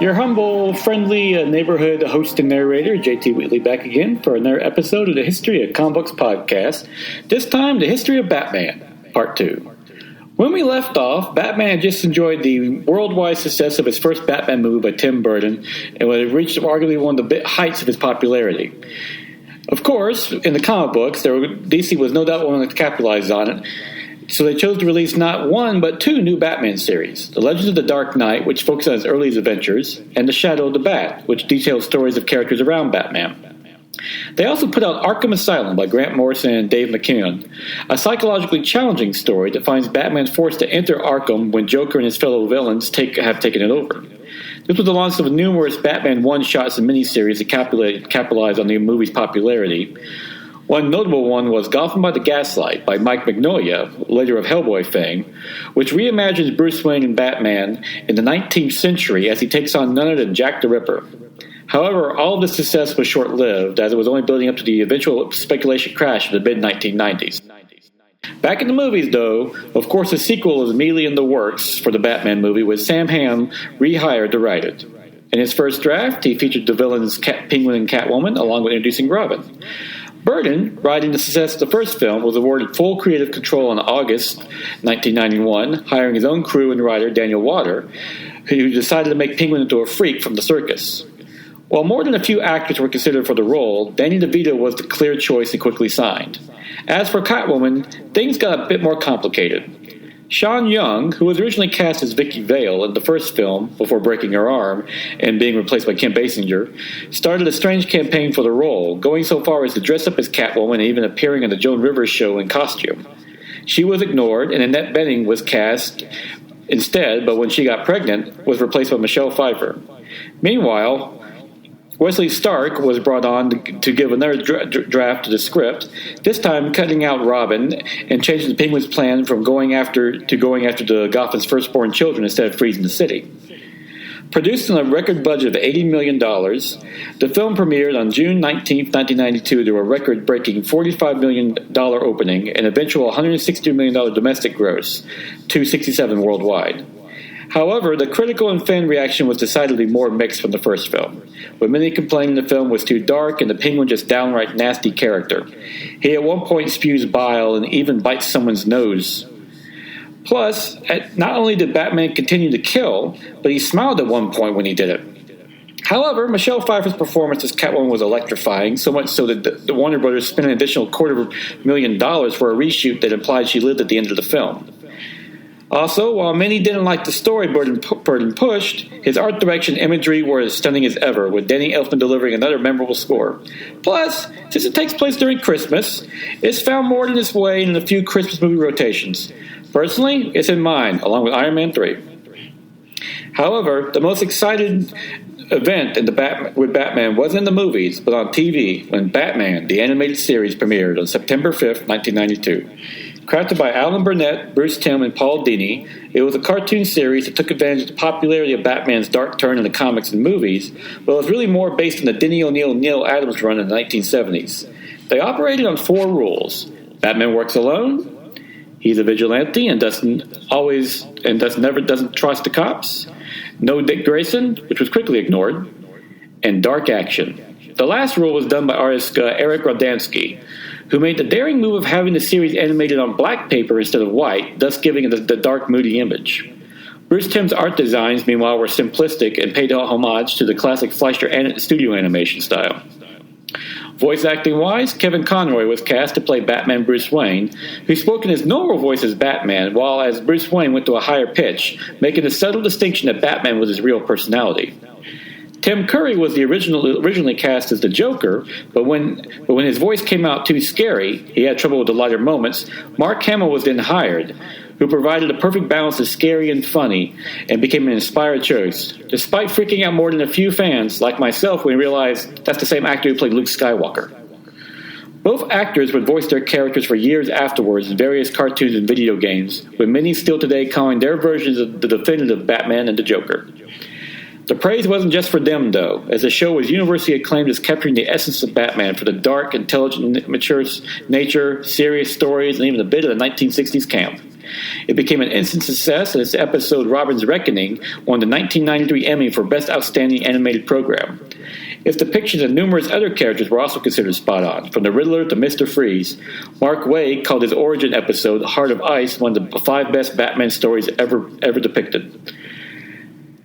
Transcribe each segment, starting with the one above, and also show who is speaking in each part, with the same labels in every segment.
Speaker 1: Your humble, friendly neighborhood host and narrator, JT Wheatley, back again for another episode of the History of Comic Books podcast. This time, the History of Batman, Part 2. When we left off, Batman had just enjoyed the worldwide success of his first Batman movie by Tim Burton and had reached arguably one of the heights of his popularity. Of course, in the comic books, DC was no doubt willing to capitalize on it, so they chose to release not one, but two new Batman series, The Legends of the Dark Knight, which focuses on his early adventures, and The Shadow of the Bat, which details stories of characters around Batman. They also put out Arkham Asylum by Grant Morrison and Dave McKeown, a psychologically challenging story that finds Batman forced to enter Arkham when Joker and his fellow villains have taken it over. This was the launch of numerous Batman one-shots and miniseries that capitalized on the movie's popularity. One notable one was Gotham by the Gaslight by Mike Mignola, later of Hellboy fame, which reimagines Bruce Wayne and Batman in the 19th century as he takes on none other than Jack the Ripper. However, all of this success was short-lived, as it was only building up to the eventual speculation crash of the mid-1990s. Back in the movies, though, of course a sequel is immediately in the works for the Batman movie, with Sam Hamm rehired to write it. In his first draft, he featured the villains Penguin and Catwoman, along with introducing Robin. Burton, riding the success of the first film, was awarded full creative control in August 1991, hiring his own crew and writer, Daniel Water, who decided to make Penguin into a freak from the circus. While more than a few actors were considered for the role, Danny DeVito was the clear choice and quickly signed. As for Catwoman, things got a bit more complicated. Sean Young, who was originally cast as Vicky Vale in the first film before breaking her arm and being replaced by Kim Basinger, started a strange campaign for the role, going so far as to dress up as Catwoman and even appearing on the Joan Rivers show in costume. She was ignored, and Annette Bening was cast instead, but when she got pregnant, was replaced by Michelle Pfeiffer. Meanwhile, Wesley Stark was brought on to give another draft to the script, this time cutting out Robin and changing the Penguin's plan from going after the Gotham's firstborn children instead of freezing the city. Produced on a record budget of $80 million, the film premiered on June 19, 1992 to a record-breaking $45 million opening and eventual $160 million domestic gross, $267 worldwide. However, the critical and fan reaction was decidedly more mixed from the first film, with many complaining the film was too dark and the Penguin just downright nasty character. He at one point spews bile and even bites someone's nose. Plus, not only did Batman continue to kill, but he smiled at one point when he did it. However, Michelle Pfeiffer's performance as Catwoman was electrifying, so much so that the Warner Brothers spent an additional $250,000 for a reshoot that implied she lived at the end of the film. Also, while many didn't like the story Burton pushed, his art direction and imagery were as stunning as ever, with Danny Elfman delivering another memorable score. Plus, since it takes place during Christmas, it's found more than its way in a few Christmas movie rotations. Personally, it's in mine, along with Iron Man 3. However, the most exciting event with Batman wasn't in the movies, but on TV, when Batman, the animated series, premiered on September 5th, 1992. Crafted by Alan Burnett, Bruce Timm, and Paul Dini, it was a cartoon series that took advantage of the popularity of Batman's dark turn in the comics and movies, but was really more based on the Denny O'Neil Neil Adams run in the 1970s. They operated on 4 rules. Batman works alone, he's a vigilante and doesn't trust the cops, no Dick Grayson, which was quickly ignored, and dark action. The last rule was done by artist Eric Rodansky, who made the daring move of having the series animated on black paper instead of white, thus giving it the dark, moody image. Bruce Timm's art designs, meanwhile, were simplistic and paid homage to the classic Fleischer studio animation style. Voice acting-wise, Kevin Conroy was cast to play Batman Bruce Wayne, who spoke in his normal voice as Batman, while as Bruce Wayne went to a higher pitch, making a subtle distinction that Batman was his real personality. Tim Curry was originally cast as the Joker, but when his voice came out too scary, he had trouble with the lighter moments, Mark Hamill was then hired, who provided a perfect balance of scary and funny, and became an inspired choice, despite freaking out more than a few fans, like myself, when we realized that's the same actor who played Luke Skywalker. Both actors would voice their characters for years afterwards in various cartoons and video games, with many still today calling their versions of the definitive Batman and the Joker. The praise wasn't just for them, though, as the show was universally acclaimed as capturing the essence of Batman for the dark, intelligent, mature nature, serious stories, and even a bit of the 1960s camp. It became an instant success, and its episode Robin's Reckoning won the 1993 Emmy for Best Outstanding Animated Program. Its depictions of numerous other characters were also considered spot on, from the Riddler to Mr. Freeze. Mark Waid called his origin episode, Heart of Ice, one of the 5 best Batman stories ever depicted.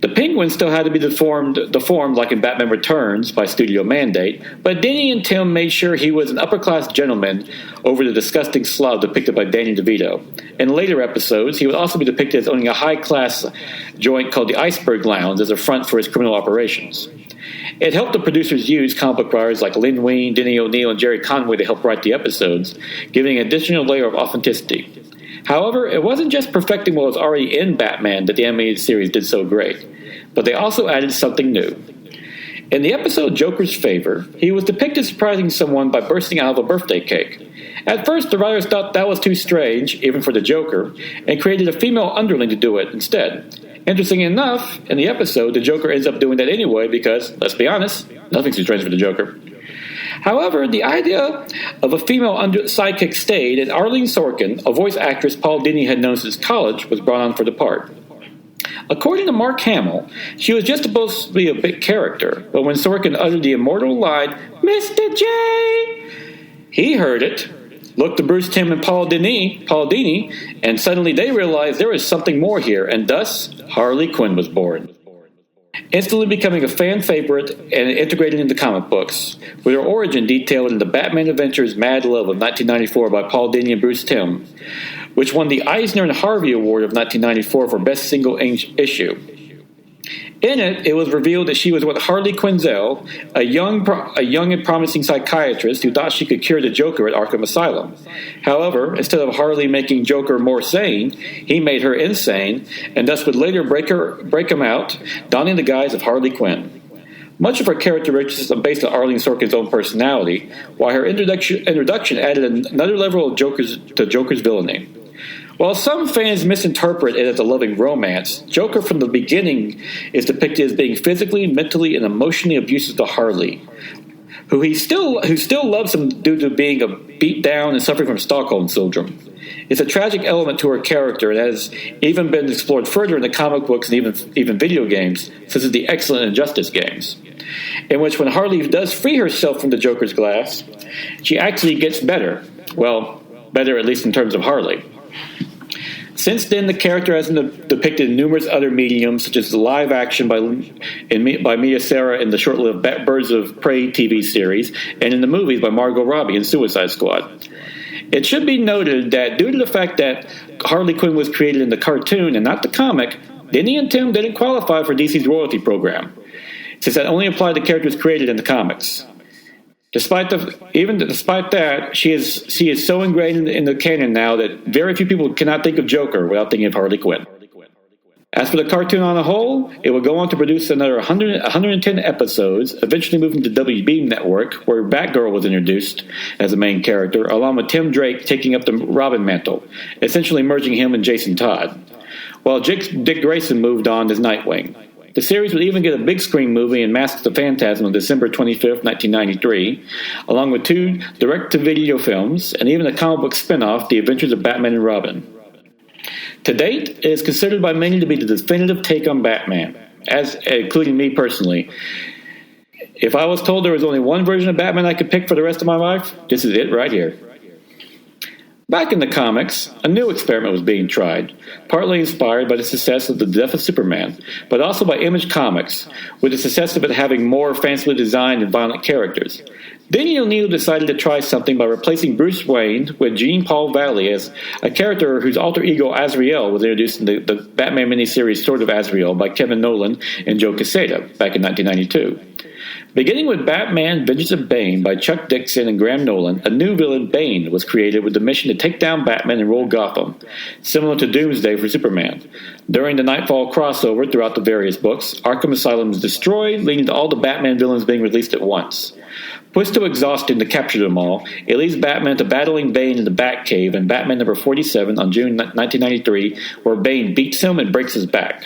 Speaker 1: The Penguin still had to be deformed like in Batman Returns by studio mandate, but Denny and Tim made sure he was an upper-class gentleman over the disgusting slob depicted by Danny DeVito. In later episodes, he would also be depicted as owning a high-class joint called the Iceberg Lounge as a front for his criminal operations. It helped the producers use comic book writers like Lynn Wein, Denny O'Neil, and Jerry Conway to help write the episodes, giving an additional layer of authenticity. However, it wasn't just perfecting what was already in Batman that the animated series did so great, but they also added something new. In the episode Joker's Favor, he was depicted surprising someone by bursting out of a birthday cake. At first, the writers thought that was too strange, even for the Joker, and created a female underling to do it instead. Interestingly enough, in the episode, the Joker ends up doing that anyway because, let's be honest, nothing's too strange for the Joker. However, the idea of a female sidekick stayed, and Arlene Sorkin, a voice actress Paul Dini had known since college, was brought on for the part. According to Mark Hamill, she was just supposed to be a big character, but when Sorkin uttered the immortal line, "Mr. J," he heard it, looked to Bruce Timm and Paul Dini, and suddenly they realized there was something more here, and thus Harley Quinn was born. Instantly becoming a fan favorite and integrated into comic books, with her origin detailed in the Batman Adventures Mad Love of 1994 by Paul Dini and Bruce Timm, which won the Eisner and Harvey Award of 1994 for Best Single Issue. In it, it was revealed that she was with Harley Quinzel, a young and promising psychiatrist who thought she could cure the Joker at Arkham Asylum. However, instead of Harley making Joker more sane, he made her insane, and thus would later break him out, donning the guise of Harley Quinn. Much of her characteristics are based on Arlene Sorkin's own personality, while her introduction added another level of Joker's villainy. While some fans misinterpret it as a loving romance, Joker from the beginning is depicted as being physically, mentally, and emotionally abusive to Harley, who still loves him due to being a beat down and suffering from Stockholm Syndrome. It's a tragic element to her character and has even been explored further in the comic books and even video games, such as the excellent Injustice games, in which when Harley does free herself from the Joker's glass, she actually gets better. Well, better at least in terms of Harley. Since then, the character has been depicted in numerous other mediums, such as the live action by Mia Sara in the short-lived Birds of Prey TV series, and in the movies by Margot Robbie in Suicide Squad. It should be noted that due to the fact that Harley Quinn was created in the cartoon and not the comic, Denny and Tim didn't qualify for DC's royalty program, since that only applied to characters created in the comics. Despite that, she is so ingrained in the canon now that very few people cannot think of Joker without thinking of Harley Quinn. As for the cartoon on a whole, it would go on to produce another 110 episodes, eventually moving to WB Network, where Batgirl was introduced as the main character, along with Tim Drake taking up the Robin mantle, essentially merging him and Jason Todd, while Dick Grayson moved on as Nightwing. The series would even get a big screen movie in Masks of the Phantasm on December 25th, 1993, along with 2 direct-to-video films, and even a comic book spin-off, The Adventures of Batman and Robin. To date, it is considered by many to be the definitive take on Batman, including me personally. If I was told there was only one version of Batman I could pick for the rest of my life, this is it right here. Back in the comics, a new experiment was being tried, partly inspired by the success of The Death of Superman, but also by Image Comics, with the success of it having more fancifully designed and violent characters. Denny O'Neil decided to try something by replacing Bruce Wayne with Jean-Paul Valley as a character whose alter ego Azrael was introduced in the Batman miniseries Sword of Azrael by Kevin Nolan and Joe Quesada back in 1992. Beginning with Batman Vengeance of Bane by Chuck Dixon and Graham Nolan, a new villain, Bane, was created with the mission to take down Batman and rule Gotham, similar to Doomsday for Superman. During the Nightfall crossover throughout the various books, Arkham Asylum is destroyed, leading to all the Batman villains being released at once. Pushed to exhaustion to capture them all, it leads Batman to battling Bane in the Batcave in Batman number 47 on June 1993, where Bane beats him and breaks his back.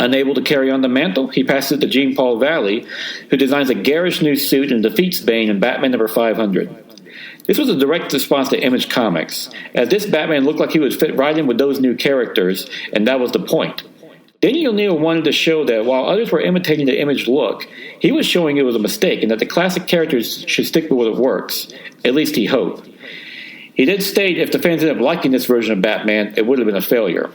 Speaker 1: Unable to carry on the mantle, he passes it to Jean-Paul Valley, who designs a garish new suit and defeats Bane in Batman number 500. This was a direct response to Image Comics, as this Batman looked like he would fit right in with those new characters, and that was the point. Denny O'Neil wanted to show that while others were imitating the Image look, he was showing it was a mistake and that the classic characters should stick with what works. At least he hoped. He did state if the fans ended up liking this version of Batman, it would have been a failure.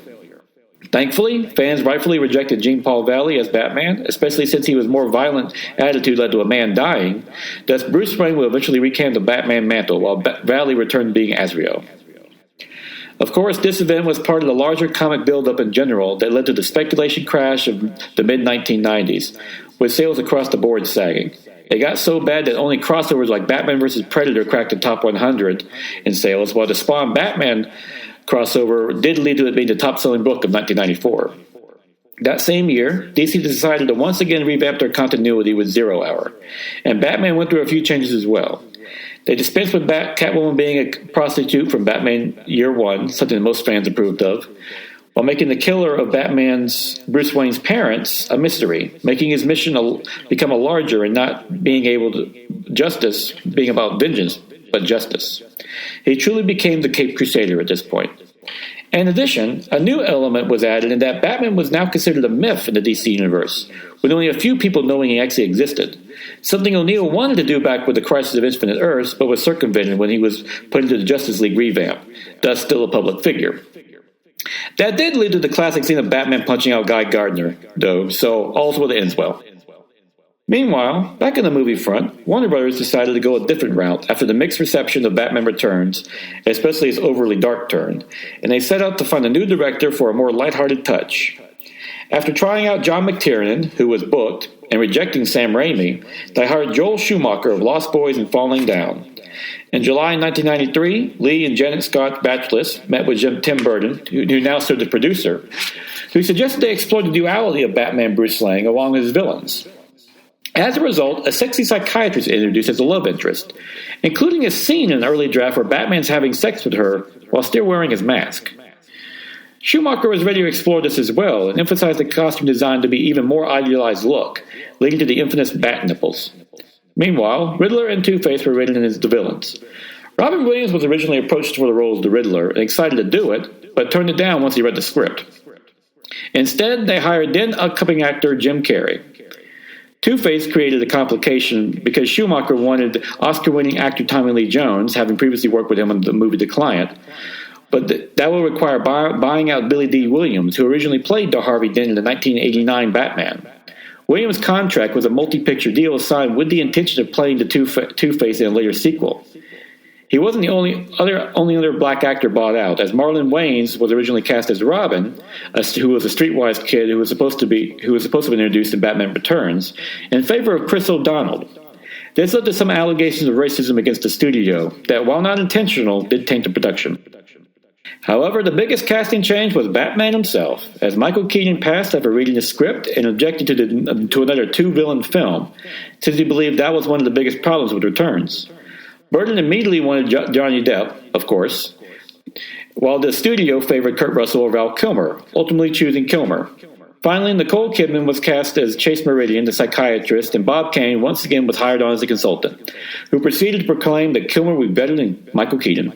Speaker 1: Thankfully, fans rightfully rejected Jean-Paul Valley as Batman, especially since he was more violent attitude led to a man dying. Thus, Bruce Wayne will eventually reclaim the Batman mantle, while Valley returned being Azrael. Of course, this event was part of the larger comic build-up in general that led to the speculation crash of the mid-1990s, with sales across the board sagging. It got so bad that only crossovers like Batman vs. Predator cracked the top 100 in sales, while the Spawn Batman crossover did lead to it being the top-selling book of 1994. That same year, DC decided to once again revamp their continuity with Zero Hour, and Batman went through a few changes as well. They dispensed with Catwoman being a prostitute from Batman Year One, something that most fans approved of, while making the killer of Bruce Wayne's parents a mystery, making his mission become a larger and not being about vengeance, but justice. He truly became the Caped Crusader at this point. In addition, a new element was added in that Batman was now considered a myth in the DC universe, with only a few people knowing he actually existed. Something O'Neil wanted to do back with the Crisis of Infinite Earths, but was circumvented when he was put into the Justice League revamp, thus still a public figure. That did lead to the classic scene of Batman punching out Guy Gardner, though, so all's well that ends well. Meanwhile, back in the movie front, Warner Brothers decided to go a different route after the mixed reception of Batman Returns, especially its overly dark turn, and they set out to find a new director for a more lighthearted touch. After trying out John McTiernan, who was booked, and rejecting Sam Raimi, they hired Joel Schumacher of Lost Boys and Falling Down. In July 1993, Lee and Janet Scott Batchelor met with Tim Burton, who now served as producer, who suggested they explore the duality of Batman Bruce Wayne along with his villains. As a result, a sexy psychiatrist is introduced as a love interest, including a scene in an early draft where Batman's having sex with her while still wearing his mask. Schumacher was ready to explore this as well and emphasized the costume design to be even more idealized look, leading to the infamous bat nipples. Meanwhile, Riddler and Two-Face were written as the villains. Robin Williams was originally approached for the role of the Riddler and excited to do it, but turned it down once he read the script. Instead, they hired then-upcoming actor Jim Carrey. Two-Face created a complication because Schumacher wanted Oscar-winning actor Tommy Lee Jones, having previously worked with him on the movie The Client, but that will require buying out Billy D. Williams, who originally played Harvey Dent in the 1989 Batman. Williams' contract was a multi-picture deal signed with the intention of playing the Two-Face in a later sequel. He wasn't the only other black actor bought out, as Marlon Wayans was originally cast as Robin, who was a streetwise kid who was supposed to be introduced in Batman Returns, in favor of Chris O'Donnell. This led to some allegations of racism against the studio that, while not intentional, did taint the production. However, the biggest casting change was Batman himself, as Michael Keaton passed after reading the script and objected to another two-villain film, since he believed that was one of the biggest problems with Returns. Burton immediately wanted Johnny Depp, of course, while the studio favored Kurt Russell or Val Kilmer, ultimately choosing Kilmer. Finally, Nicole Kidman was cast as Chase Meridian, the psychiatrist, and Bob Kane once again was hired on as a consultant, who proceeded to proclaim that Kilmer would be better than Michael Keaton.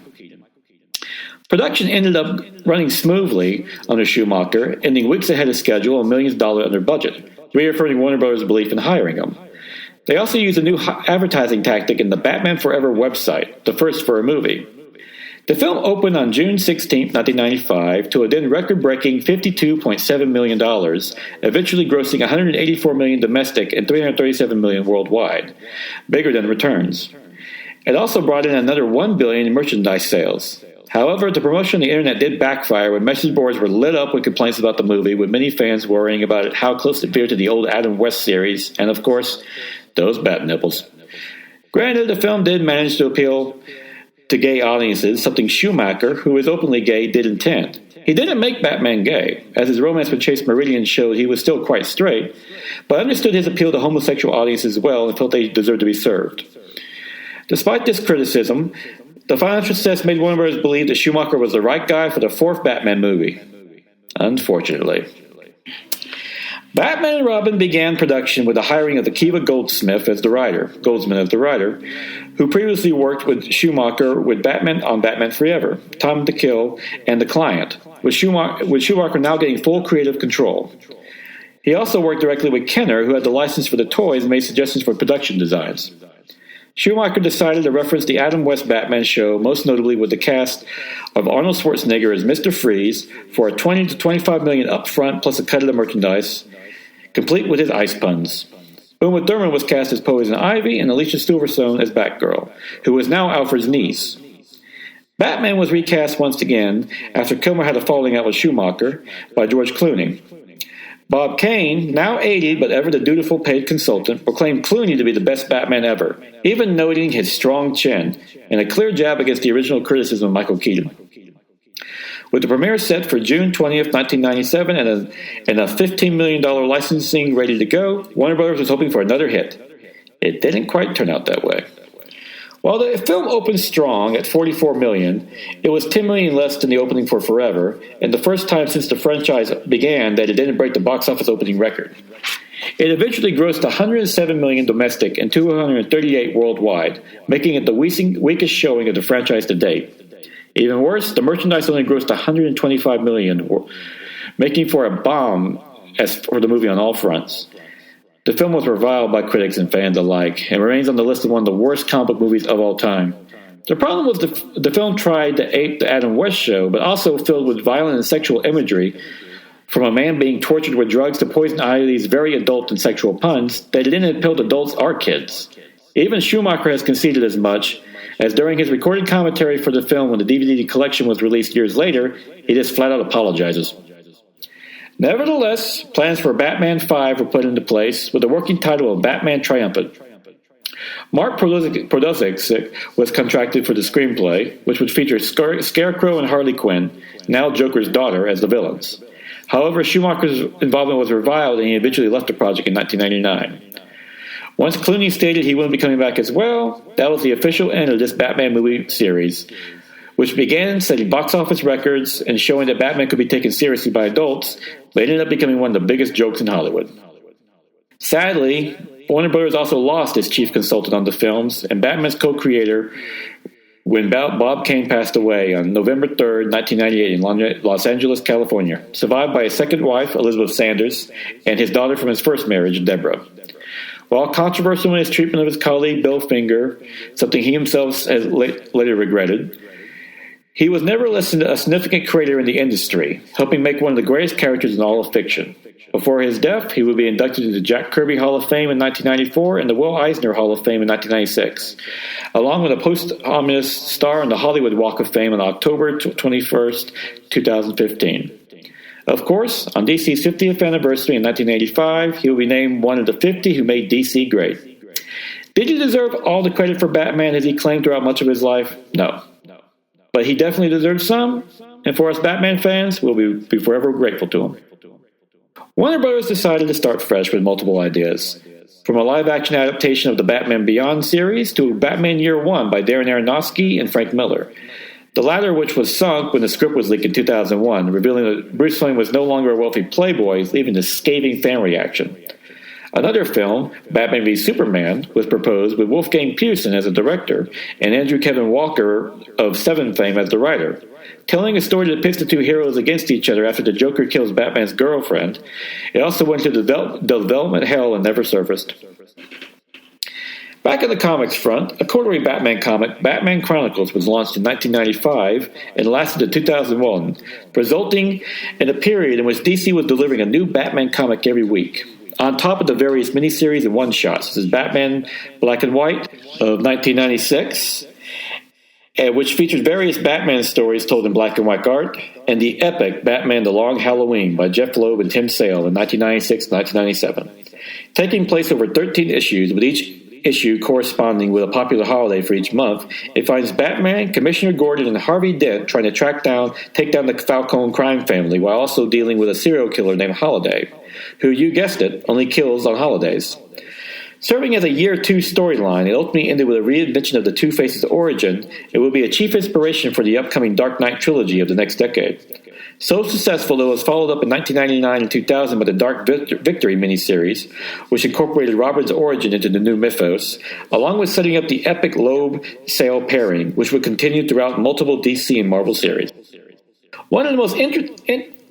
Speaker 1: Production ended up running smoothly under Schumacher, ending weeks ahead of schedule and millions of dollars under budget, reaffirming Warner Bros.' belief in hiring him. They also used a new advertising tactic in the Batman Forever website, the first for a movie. The film opened on June 16, 1995, to a then record-breaking $52.7 million, eventually grossing $184 million domestic and $337 million worldwide, bigger than Returns. It also brought in another $1 billion in merchandise sales. However, the promotion on the internet did backfire when message boards were lit up with complaints about the movie, with many fans worrying about how close it veered to the old Adam West series, and of course, those bat nipples. Granted, the film did manage to appeal to gay audiences, something Schumacher, who is openly gay, did intend. He didn't make Batman gay, as his romance with Chase Meridian showed he was still quite straight, but understood his appeal to homosexual audiences as well and felt they deserved to be served. Despite this criticism, the financial success made Warner Bros. Believe that Schumacher was the right guy for the fourth Batman movie. Unfortunately. Batman and Robin began production with the hiring of Akiva Goldsman as the writer, who previously worked with Schumacher with Batman on Batman Forever, Time to Kill, and The Client, with Schumacher now getting full creative control. He also worked directly with Kenner, who had the license for the toys and made suggestions for production designs. Schumacher decided to reference the Adam West Batman show, most notably with the cast of Arnold Schwarzenegger as Mr. Freeze, for a $20 to $25 million upfront plus a cut of the merchandise, complete with his ice puns. Uma Thurman was cast as Poison Ivy and Alicia Silverstone as Batgirl, who was now Alfred's niece. Batman was recast once again after Kilmer had a falling out with Schumacher by George Clooney. Bob Kane, now 80 but ever the dutiful paid consultant, proclaimed Clooney to be the best Batman ever, even noting his strong chin, and a clear jab against the original criticism of Michael Keaton. With the premiere set for June 20th, 1997, and a $15 million licensing ready to go, Warner Brothers was hoping for another hit. It didn't quite turn out that way. While the film opened strong at $44 million, it was $10 million less than the opening for Forever, and the first time since the franchise began that it didn't break the box office opening record. It eventually grossed $107 million domestic and $238 worldwide, making it the weakest showing of the franchise to date. Even worse, the merchandise only grossed $125 million, making for a bomb as for the movie on all fronts. The film was reviled by critics and fans alike, and remains on the list of one of the worst comic book movies of all time. The problem was the film tried to ape the Adam West show, but also filled with violent and sexual imagery, from a man being tortured with drugs to Poison Ivy's very adult and sexual puns, that it didn't appeal to adults or kids. Even Schumacher has conceded as much, as during his recorded commentary for the film when the DVD collection was released years later, he just flat out apologizes. Nevertheless, plans for Batman 5 were put into place, with the working title of Batman Triumphant. Mark Podolsek was contracted for the screenplay, which would feature Scarecrow and Harley Quinn, now Joker's daughter, as the villains. However, Schumacher's involvement was reviled, and he eventually left the project in 1999. Once Clooney stated he wouldn't be coming back as well, that was the official end of this Batman movie series, which began setting box office records and showing that Batman could be taken seriously by adults, but ended up becoming one of the biggest jokes in Hollywood. Sadly, Warner Brothers also lost its chief consultant on the films and Batman's co-creator when Bob Kane passed away on November 3rd, 1998 in Los Angeles, California, survived by his second wife, Elizabeth Sanders, and his daughter from his first marriage, Deborah. While controversial in his treatment of his colleague Bill Finger, something he himself has later regretted, he was nevertheless a significant creator in the industry, helping make one of the greatest characters in all of fiction. Before his death, he would be inducted into the Jack Kirby Hall of Fame in 1994 and the Will Eisner Hall of Fame in 1996, along with a posthumous star on the Hollywood Walk of Fame on October 21st, 2015. Of course, on DC's 50th anniversary in 1985, he will be named one of the 50 who made DC great. Did he deserve all the credit for Batman as he claimed throughout much of his life? No. But he definitely deserves some, and for us Batman fans, we'll be forever grateful to him. Warner Brothers decided to start fresh with multiple ideas, from a live-action adaptation of the Batman Beyond series to Batman Year One by Darren Aronofsky and Frank Miller, the latter which was sunk when the script was leaked in 2001, revealing that Bruce Wayne was no longer a wealthy playboy, leaving a scathing fan reaction. Another film, Batman v Superman, was proposed with Wolfgang Peterson as a director and Andrew Kevin Walker of Seven fame as the writer. Telling a story that pits the two heroes against each other after the Joker kills Batman's girlfriend, it also went to development hell and never surfaced. Back on the comics front, a quarterly Batman comic, Batman Chronicles, was launched in 1995 and lasted to 2001, resulting in a period in which DC was delivering a new Batman comic every week. On top of the various miniseries and one-shots, this is Batman Black and White of 1996, which features various Batman stories told in black and white art, and the epic Batman The Long Halloween by Jeff Loeb and Tim Sale in 1996-1997. Taking place over 13 issues, with each issue corresponding with a popular holiday for each month, it finds Batman, Commissioner Gordon, and Harvey Dent trying to take down the Falcone crime family while also dealing with a serial killer named Holiday, who, you guessed it, only kills on holidays. Serving as a Year 2 storyline, it ultimately ended with a reinvention of the Two-Face's origin. It will be a chief inspiration for the upcoming Dark Knight trilogy of the next decade. So successful that it was followed up in 1999 and 2000 by the Dark Victory miniseries, which incorporated Robin's origin into the new mythos, along with setting up the epic Loeb-Sale pairing, which would continue throughout multiple DC and Marvel series. One of the most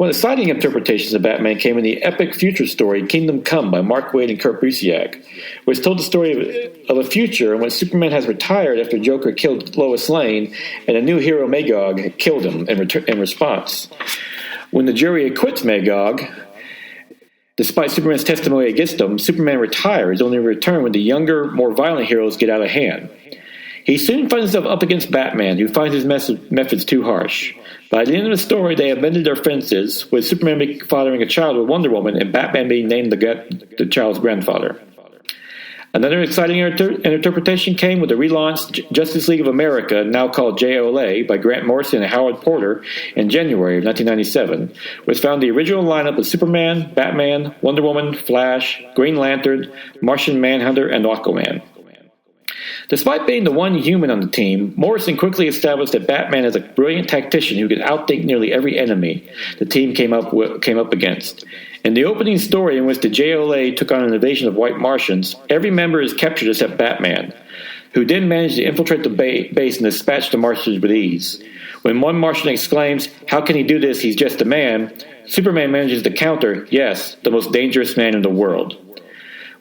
Speaker 1: exciting interpretations of Batman came in the epic future story Kingdom Come by Mark Waid and Kurt Busiek, which told the story of a future in which Superman has retired after Joker killed Lois Lane and a new hero Magog had killed him in response. When the jury acquits Magog, despite Superman's testimony against him, Superman retires, only to return when the younger, more violent heroes get out of hand. He soon finds himself up against Batman, who finds his methods too harsh. By the end of the story, they have mended their fences, with Superman fathering a child with Wonder Woman and Batman being named the child's grandfather. Another exciting interpretation came with the relaunched Justice League of America, now called JLA, by Grant Morrison and Howard Porter in January of 1997, which found the original lineup of Superman, Batman, Wonder Woman, Flash, Green Lantern, Martian Manhunter, and Aquaman. Despite being the one human on the team, Morrison quickly established that Batman is a brilliant tactician who could outthink nearly every enemy the team came up against. In the opening story in which the JLA took on an invasion of white Martians, every member is captured except Batman, who then managed to infiltrate the base and dispatch the Martians with ease. When one Martian exclaims, "How can he do this? He's just a man," Superman manages to counter, "Yes, the most dangerous man in the world."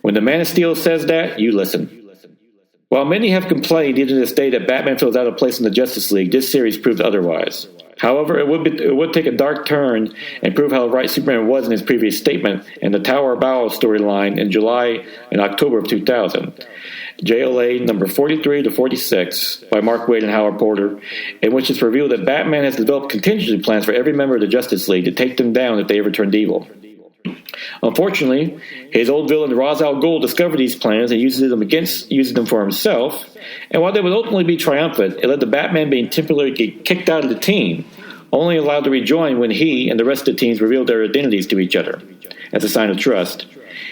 Speaker 1: When the Man of Steel says that, you listen. While many have complained even to this day that Batman feels out of place in the Justice League, this series proved otherwise. However, it would take a dark turn and prove how right Superman was in his previous statement in the Tower of Babel storyline in July and October of 2000. JLA number 43 to 46 by Mark Waid and Howard Porter, in which it's revealed that Batman has developed contingency plans for every member of the Justice League to take them down if they ever turned evil. Unfortunately, his old villain Ra's al Ghul discovered these plans and uses them for himself, and while they would ultimately be triumphant, it led to Batman being temporarily kicked out of the team, only allowed to rejoin when he and the rest of the teams revealed their identities to each other, as a sign of trust.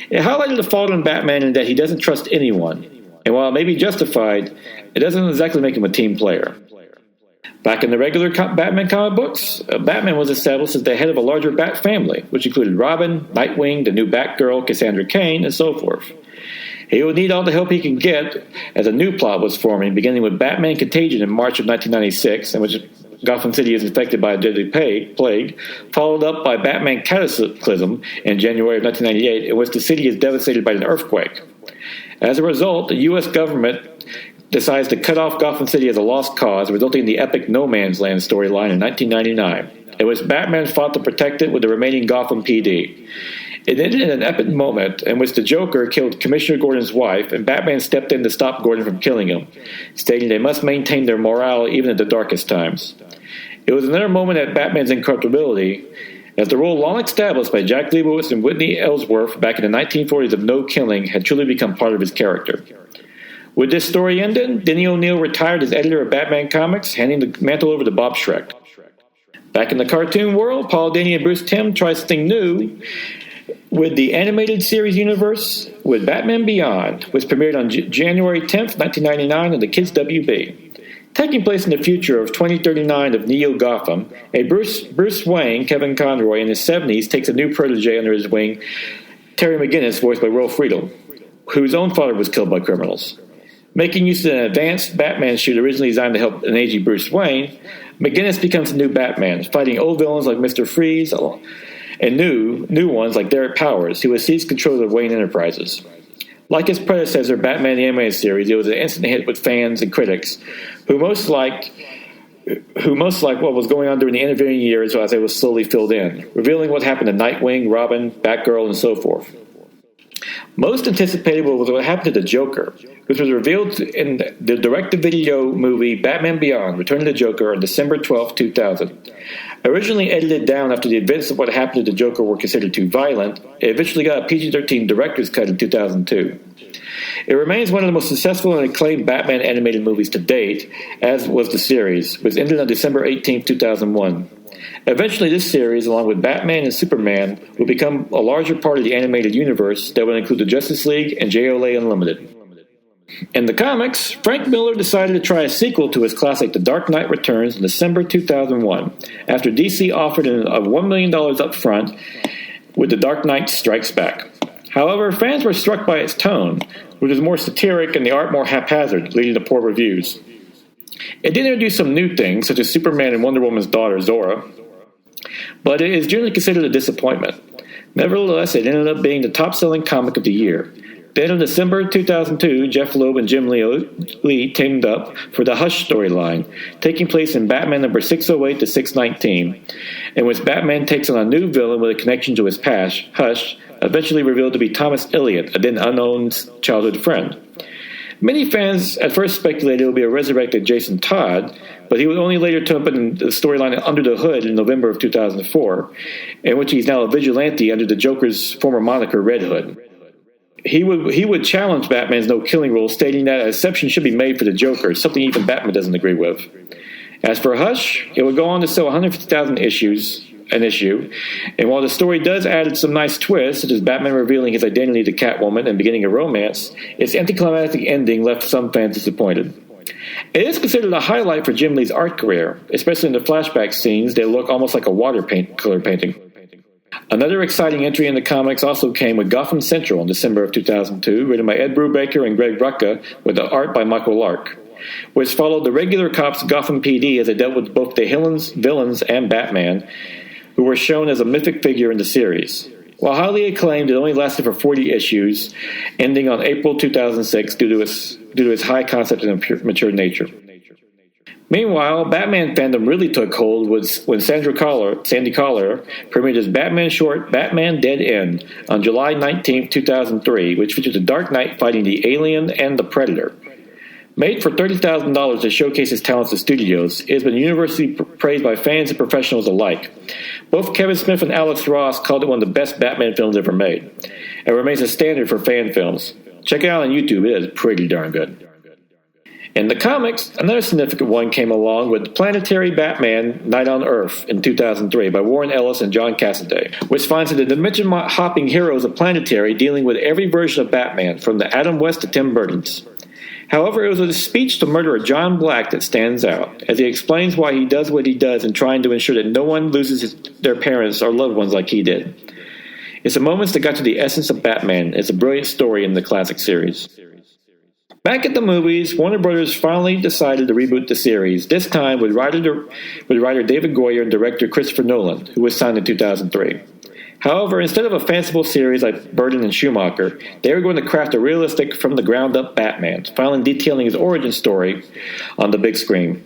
Speaker 1: It highlighted the fault in Batman in that he doesn't trust anyone, and while it may be justified, it doesn't exactly make him a team player. Back in the regular Batman comic books, Batman was established as the head of a larger Bat family, which included Robin, Nightwing, the new Batgirl, Cassandra Cain, and so forth. He would need all the help he can get as a new plot was forming, beginning with Batman Contagion in March of 1996, in which Gotham City is infected by a deadly plague, followed up by Batman Cataclysm in January of 1998, in which the city is devastated by an earthquake. As a result, the U.S. government decides to cut off Gotham City as a lost cause, resulting in the epic No Man's Land storyline in 1999, in which Batman fought to protect it with the remaining Gotham PD. It ended in an epic moment in which the Joker killed Commissioner Gordon's wife, and Batman stepped in to stop Gordon from killing him, stating they must maintain their morale even at the darkest times. It was another moment at Batman's incorruptibility, as the rule long established by Jack Leibowitz and Whitney Ellsworth back in the 1940s of no killing had truly become part of his character. With this story ended, Denny O'Neil retired as editor of Batman Comics, handing the mantle over to Bob Schreck. Back in the cartoon world, Paul Dini and Bruce Timm tried something new with the animated series universe with Batman Beyond, which premiered on January 10th, 1999 on the Kids WB. Taking place in the future of 2039 of Neo Gotham, a Bruce Wayne, Kevin Conroy, in his 70s takes a new protege under his wing, Terry McGinnis, voiced by Will Friedle, whose own father was killed by criminals. Making use of an advanced Batman suit originally designed to help an aging Bruce Wayne, McGinnis becomes a new Batman, fighting old villains like Mr. Freeze and new ones like Derek Powers, who has seized control of Wayne Enterprises. Like his predecessor, Batman the Animated Series, it was an instant hit with fans and critics, who most liked what was going on during the intervening years as it was slowly filled in, revealing what happened to Nightwing, Robin, Batgirl, and so forth. Most anticipated was what happened to the Joker, which was revealed in the direct-to-video movie Batman Beyond, Return of the Joker, on December 12, 2000. Originally edited down after the events of what happened to the Joker were considered too violent, it eventually got a PG-13 director's cut in 2002. It remains one of the most successful and acclaimed Batman animated movies to date, as was the series, which ended on December 18, 2001. Eventually, this series, along with Batman and Superman, will become a larger part of the animated universe that will include the Justice League and JLA Unlimited. In the comics, Frank Miller decided to try a sequel to his classic The Dark Knight Returns in December 2001, after DC offered him $1 million up front with The Dark Knight Strikes Back. However, fans were struck by its tone, which was more satiric and the art more haphazard, leading to poor reviews. It did introduce some new things, such as Superman and Wonder Woman's daughter, Zora, but it is generally considered a disappointment. Nevertheless, it ended up being the top-selling comic of the year. Then in December 2002, Jeff Loeb and Jim Lee teamed up for the Hush storyline, taking place in Batman number 608 to 619, in which Batman takes on a new villain with a connection to his past, Hush, eventually revealed to be Thomas Elliot, a then unknown childhood friend. Many fans at first speculated it would be a resurrected Jason Todd, but he would only later turn up in the storyline Under the Hood in November of 2004, in which he's now a vigilante under the Joker's former moniker Red Hood. He would challenge Batman's no-killing rule, stating that an exception should be made for the Joker, something even Batman doesn't agree with. As for Hush, it would go on to sell 150,000 an issue, and while the story does add some nice twists, such as Batman revealing his identity to Catwoman and beginning a romance, its anticlimactic ending left some fans disappointed. It is considered a highlight for Jim Lee's art career, especially in the flashback scenes that look almost like a color painting. Another exciting entry in the comics also came with Gotham Central in December of 2002, written by Ed Brubaker and Greg Rucka, with the art by Michael Lark, which followed the regular cops of Gotham PD as they dealt with both the villains and Batman, who were shown as a mythic figure in the series. While highly acclaimed, it only lasted for 40 issues, ending on April 2006 due to its high concept and mature nature. Meanwhile, Batman fandom really took hold when Sandy Collier premiered his Batman short Batman Dead End on July 19, 2003, which featured the Dark Knight fighting the Alien and the Predator. Made for $30,000 to showcase his talents to studios, it has been universally praised by fans and professionals alike. Both Kevin Smith and Alex Ross called it one of the best Batman films ever made, and remains a standard for fan films. Check it out on YouTube, it is pretty darn good. In the comics, another significant one came along with Planetary Batman Night on Earth in 2003 by Warren Ellis and John Cassaday, which finds the dimension-hopping heroes of Planetary dealing with every version of Batman, from the Adam West to Tim Burton's. However, it was a speech to murderer John Black that stands out, as he explains why he does what he does in trying to ensure that no one loses their parents or loved ones like he did. It's the moments that got to the essence of Batman. It's a brilliant story in the classic series. Back at the movies, Warner Brothers finally decided to reboot the series, this time with writer David Goyer and director Christopher Nolan, who was signed in 2003. However, instead of a fanciful series like Burton and Schumacher, they were going to craft a realistic, from-the-ground-up Batman, finally detailing his origin story on the big screen.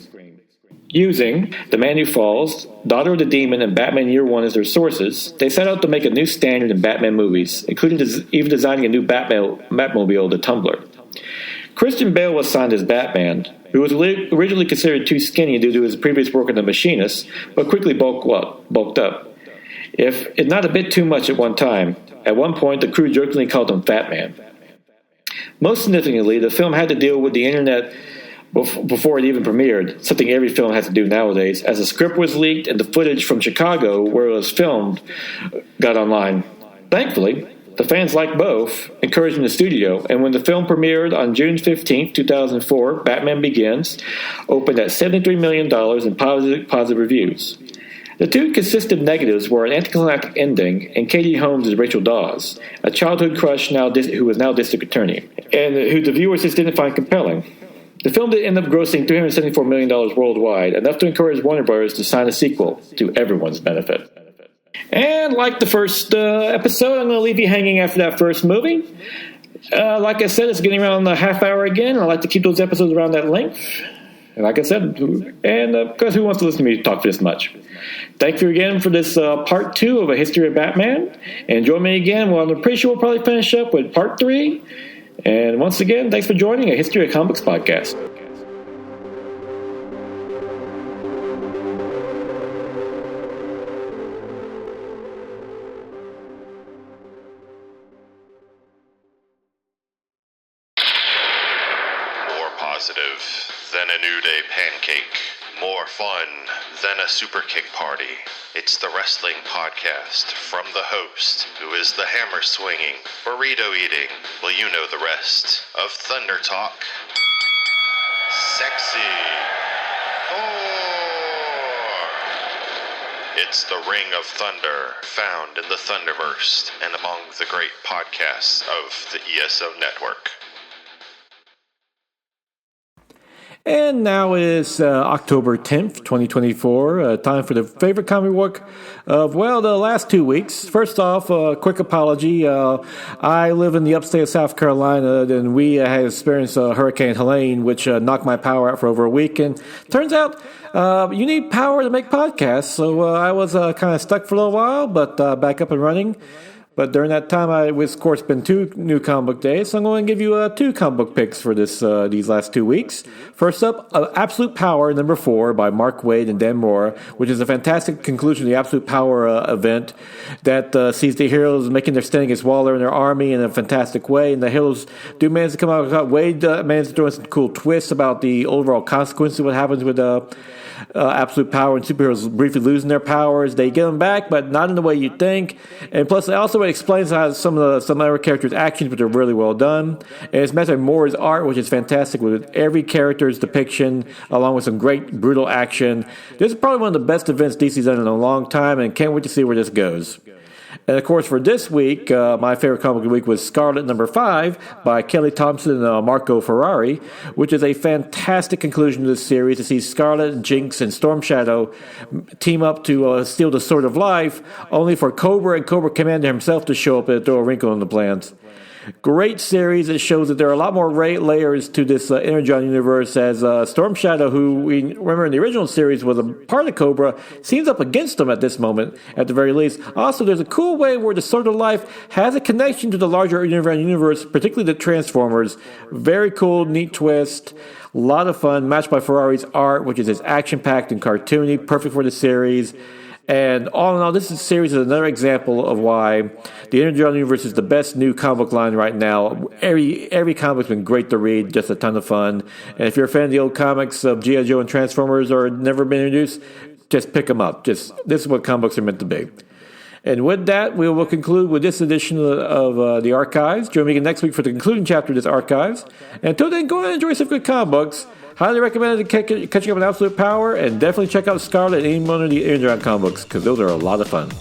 Speaker 1: Using The Man Who Falls, Daughter of the Demon, and Batman Year One as their sources, they set out to make a new standard in Batman movies, including even designing a new Batmobile, the Tumbler. Christian Bale was signed as Batman, who was originally considered too skinny due to his previous work in The Machinist, but quickly bulked up. If not a bit too much at one time. At one point, the crew jokingly called him Fat Man. Most significantly, the film had to deal with the internet before it even premiered, something every film has to do nowadays, as the script was leaked and the footage from Chicago, where it was filmed, got online. Thankfully, the fans liked both, encouraging the studio, and when the film premiered on June 15, 2004, Batman Begins opened at $73 million in positive reviews. The two consistent negatives were an anticlimactic ending and Katie Holmes as Rachel Dawes, a childhood crush who is now district attorney, and who the viewers just didn't find compelling. The film did end up grossing $374 million worldwide, enough to encourage Warner Bros. To sign a sequel to everyone's benefit. And like the first episode, I'm going to leave you hanging after that first movie. Like I said, it's getting around the half hour again. I like to keep those episodes around that length. And like I said, because who wants to listen to me talk this much? Thank you again for this part 2 of A History of Batman. And join me again. Well, I'm pretty sure we'll probably finish up with part 3. And once again, thanks for joining A History of Comics podcast.
Speaker 2: More positive than a New Day pancake. More fun than a super kick party. It's the wrestling podcast from the host, who is the hammer swinging, burrito eating, well, you know the rest, of Thunder Talk. Sexy Thor. It's the Ring of Thunder, found in the Thunderverse and among the great podcasts of the ESO network.
Speaker 1: And now is October 10th, 2024. Time for the favorite comic book of, the last 2 weeks. First off, a quick apology. I live in the upstate of South Carolina, and we had experienced Hurricane Helene, which knocked my power out for over a week. And turns out you need power to make podcasts. So I was kind of stuck for a little while, but back up and running. But during that time, of course, been 2 new comic book days, so I'm going to give you 2 comic book picks for these last 2 weeks. First up, Absolute Power, number 4, by Mark Waid and Dan Mora, which is a fantastic conclusion to the Absolute Power event that sees the heroes making their stand against Waller and their army in a fantastic way, and the heroes do manage to come out. Waid managed to throw in some cool twists about the overall consequences of what happens with Absolute Power and superheroes briefly losing their powers. They get them back, but not in the way you think. And plus, it also explains how some other characters' actions, which are really well done. And it's matched by Moore's art, which is fantastic, with every character's depiction, along with some great brutal action. This is probably one of the best events DC's done in a long time, and can't wait to see where this goes. And of course, for this week, my favorite comic of the week was Scarlet number 5 by Kelly Thompson and Marco Ferrari, which is a fantastic conclusion to this series to see Scarlet, Jinx, and Storm Shadow team up to steal the Sword of Life, only for Cobra and Cobra Commander himself to show up and throw a wrinkle in the plans. Great series. It shows that there are a lot more layers to this Energon universe, as Storm Shadow, who we remember in the original series was a part of Cobra, seems up against them at this moment, at the very least. Also, there's a cool way where the Sword of Life has a connection to the larger Energon universe, particularly the Transformers. Very cool, neat twist. A lot of fun, matched by Ferrari's art, which is action-packed and cartoony, perfect for the series. And all in all, this series is another example of why the Energon universe is the best new comic book line right now. Every comic book's been great to read, just a ton of fun. And if you're a fan of the old comics of G.I. Joe and Transformers or never been introduced, just pick them up. This is what comic books are meant to be. And with that, we will conclude with this edition of the Archives. Join me again next week for the concluding chapter of this Archives. And until then, go ahead and enjoy some good comic books. Highly recommended catching up on Absolute Power, and definitely check out Scarlet and any one of the Energon comic books, because those are a lot of fun.